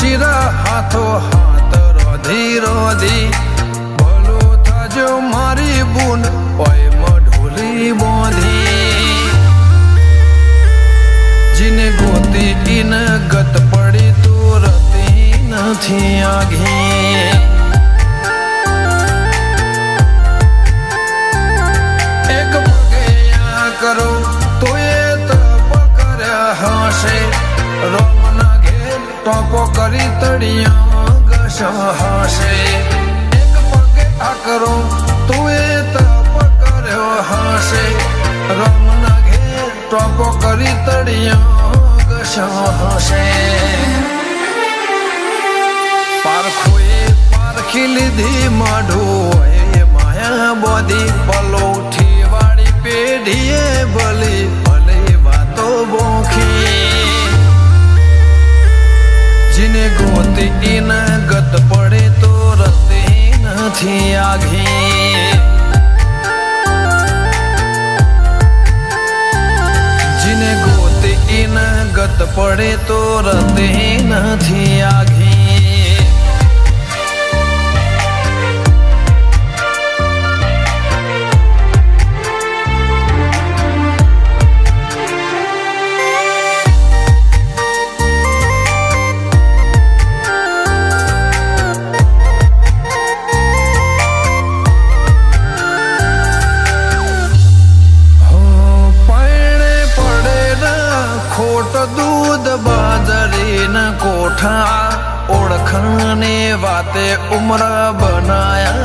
ચીરા હાથો હાથ રોધી રોધી ભલો થજો મારી બુન ઓય મઢોલી બોધી જીને ગોતી ઈન ગત પડી તું રતી નથી આઘી એક પગે કરો તો એ તપ કર્યા હશે રોમના ઘેર ટોપો કરી તળિયા ઘસ હશે એક પગે આ કરો તો એ તપ કર્યો હશે રોમના ઘેર ટોપો કરી તળિયા ઘસ હશે પારખોએ પારખી લીધી માઢું એ માયા બોધી પલોઠી વાળી પેઢીએ ભલી ભલે વાતો બોખી જીને ગોતી ઈના ગત પડે તો રતી નથી આઘી જીને ગોતી ઈના ગત પડે તો રતી નથી આઘી દૂધ બાજરીના કોઠા ઓળખાને વાતે ઉમરા બના